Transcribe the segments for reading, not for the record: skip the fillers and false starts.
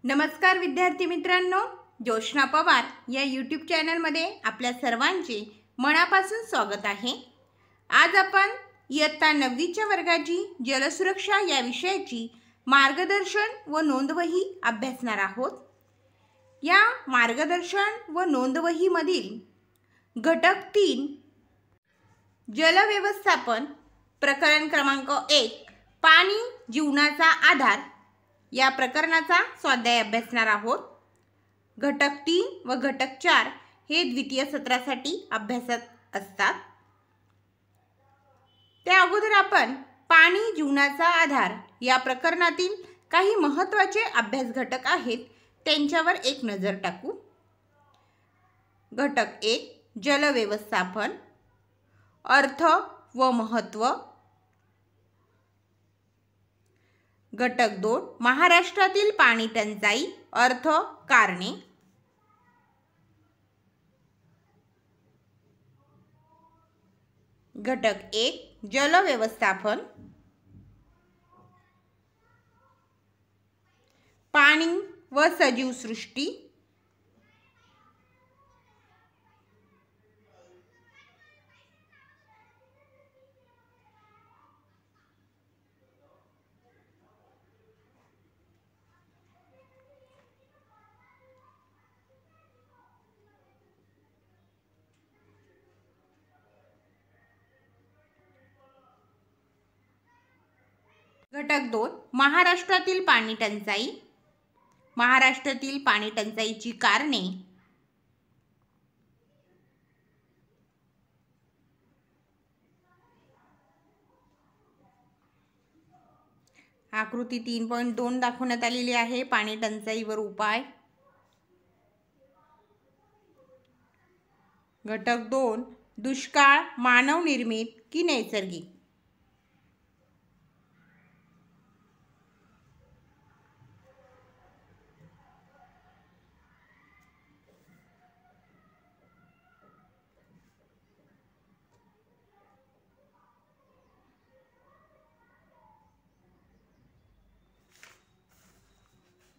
नमस्कार विद्यार्थी मित्रांनो, जोशना पवार या यूट्यूब चॅनलमध्ये आपल्या सर्वांचे मनापासून स्वागत आहे। आज आपण इयत्ता 9वीच्या वर्गाची जलसुरक्षा या विषयाची मार्गदर्शन व नोंदवही अभ्यासणार आहोत। या मार्गदर्शन व नोंदवहीमधील घटक 3 जल व्यवस्थापन प्रकरण क्रमांक 1 पाणी जीवनाचा आधार या प्रकरणाचा स्वाध्याय अभ्यासणार आहोत। घटक 3 व घटक 4 हे द्वितीय सत्रासाठी अभ्यासत असतात। त्या अगोदर आपण पाणी जीवनाचा आधार या प्रकरणातील काही महत्त्वाचे अभ्यास घटक आहेत त्यांच्यावर एक नजर टाकू। घटक 1 जल व्यवस्थापन, अर्थ व महत्त्व। घटक 2 महाराष्ट्रातील पाणी टंचाई, अर्थ, कारणे। घटक 1 जल व्यवस्थापन, पाणी व सजीव सृष्टी। घटक 2 महाराष्ट्रातील पाणी टंचाई, महाराष्ट्रातील पाणी टंचाईची कारणे। आकृती 3.2 दाखवण्यात आलेली आहे। पाणी टंचाईवर उपाय। घटक 2 दुष्काळ मानव निर्मित की नैसर्गिक।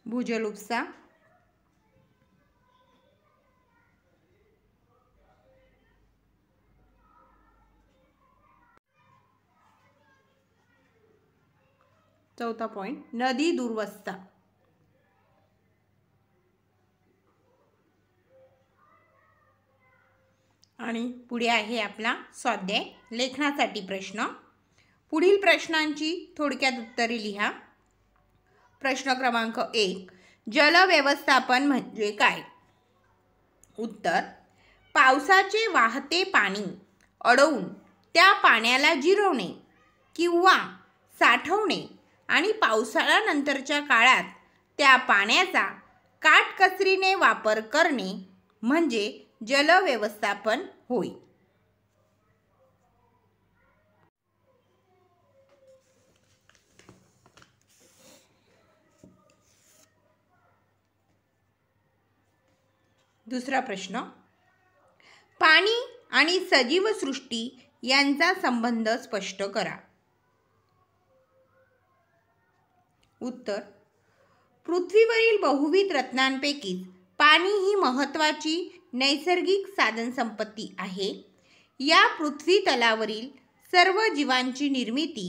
भूजल उपसा। चौथा पॉइंट नदी दुरवस्था। आणि पुढे आहे आपला स्वाध्याय लेखनासाठी प्रश्न। पुढील प्रश्नांची थोडक्यात उत्तरे लिहा। प्रश्न क्रमांक 1 जल व्यवस्थापन म्हणजे काय? उत्तर पावसाचे वाहते पाणी अडवून त्या पाण्याला जिरवणे किंवा साठवणे आणि पावसाळ्यानंतरच्या काळात त्या पाण्याचा काटकसरीने वापर करणे म्हणजे जल व्यवस्थापन होय। दुसरा प्रश्न पाणी आणि सजीव सृष्टी यांचा संबंध स्पष्ट करा। उत्तर पृथ्वीवरील बहुविध रत्नांपैकी पाणी ही महत्त्वाची नैसर्गिक साधनसंपत्ती आहे। या पृथ्वी तलावरील सर्व जीवांची निर्मिती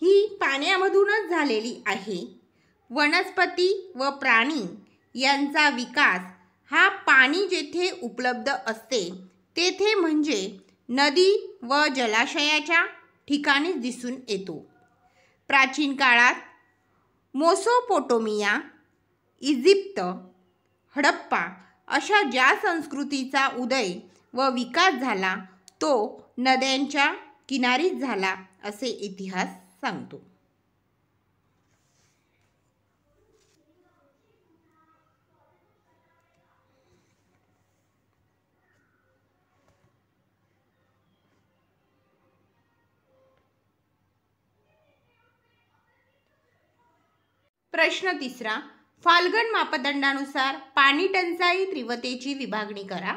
ही पाण्यामधूनच झालेली आहे। वनस्पती व प्राणी यांचा विकास हा पाणी जेथे उपलब्ध असते तेथे म्हणजे नदी व जलाशयाच्या ठिकाणी दिसून येतो। प्राचीन काळात मेसोपोटेमिया, इजिप्त, हडप्पा अशा ज्या संस्कृतीचा उदय व विकास झाला तो नद्यांच्या किनारीच झाला असे इतिहास सांगतो। प्रश्न तिसरा फाल्गुन मापदंडानुसार पाणी टंचाई तीव्रतेची विभागणी करा।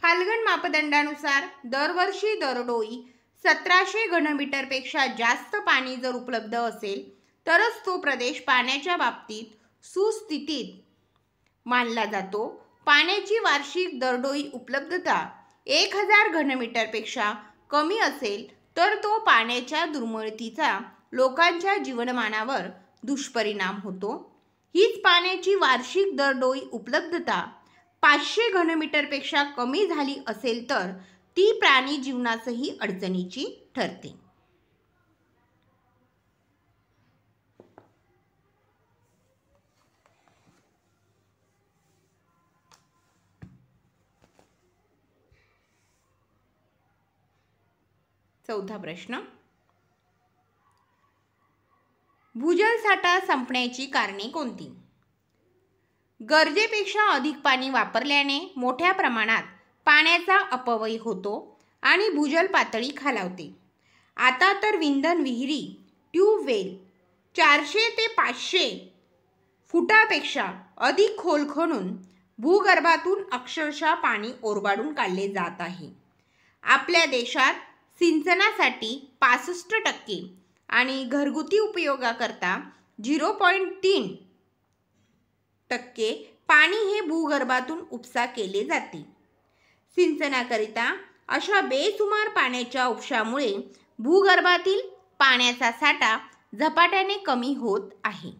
फाल्गुन मापदंडानुसार दरवर्षी दरडोई 1700 घनमीटरपेक्षा जास्त पाणी जर उपलब्ध असेल तरच तो प्रदेश पाण्याच्या बाबतीत सुस्थितीत मानला जातो। पाण्याची वार्षिक दरडोई उपलब्धता 1000 घनमीटरपेक्षा कमी असेल तर तो पाण्याच्या दुर्मिळतेचा लोकांच्या जीवनमानावर दुष्परिणाम होतो। हीच पाण्याची वार्षिक दरडोई उपलब्धता 500 घनमीटरपेक्षा कमी झाली असेल तर ती प्राणी जीवनासही अडचणीची ठरते। चौथा प्रश्न, भूजल साठा संपण्याची कारणे कोणती? गरजेपेक्षा अधिक पाणी वापरल्याने मोठ्या प्रमाणात पाण्याचा अपव्यय होतो आणि भूजल पातळी खालावते। आता तर विंधन विहिरी, ट्यूबवेल 400 ते 500 फुटापेक्षा अधिक खोल खणून भूगर्भातून अक्षरशः पाणी ओरबाडून काढले जात आहे। आपल्या देशात सिंचनासाठी 65% आणि घरगुती उपयोगाकरता 0.3% पाणी हे भूगर्भातून उपसा केले जाते। सिंचनाकरिता अशा बेसुमार पाण्याच्या उपशामुळे भूगर्भातील पाण्याचा साठा झपाट्याने कमी होत आहे।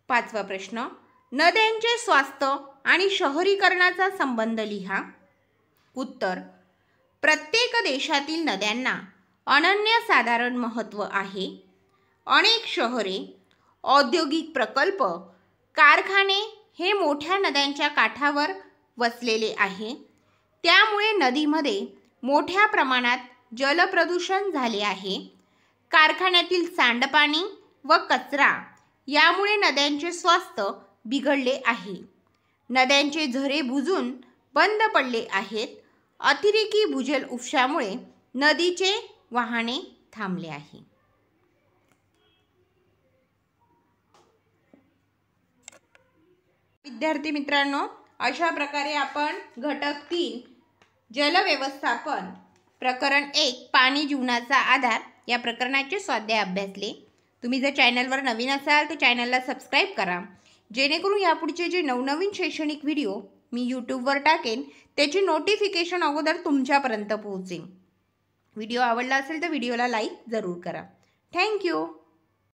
पाचवा प्रश्न, नद्यांचे स्वास्थ्य आणि शहरीकरणाचा संबंध लिहा। उत्तर, प्रत्येक देशातील नद्यांना अनन्यसाधारण महत्त्व आहे। अनेक शहरे, औद्योगिक प्रकल्प, कारखाने हे मोठ्या नद्यांच्या काठावर वसलेले आहे। त्यामुळे नदीमध्ये मोठ्या प्रमाणात जलप्रदूषण झाले आहे। कारखान्यातील सांडपाणी व कचरा यामुळे नद्यांचे स्वास्थ्य बिघडले आहे। नद्यांचे झरे बुजून बंद पडले आहेत। अतिरेकी भूजल उपशामुळे नदीचे वाहने थांबले आहे। विद्यार्थी मित्रांनो, अशा प्रकारे आपण घटक 3 जल व्यवस्थापन प्रकरण 1 पाणी जीवनाचा आधार या प्रकरणाचे स्वाध्याय अभ्यासले। तुम्ही जर चॅनलवर नवीन असाल तर चॅनलला सबस्क्राईब करा, जेणेकरून यापुढचे जे नवनवीन शैक्षणिक व्हिडिओ मी यूट्यूबवर टाकेन त्याची नोटिफिकेशन अगोदर तुमच्यापर्यंत पोहोचेल। व्हिडिओ आवडला असेल तर व्हिडिओला लाईक जरूर करा। थँक्यू।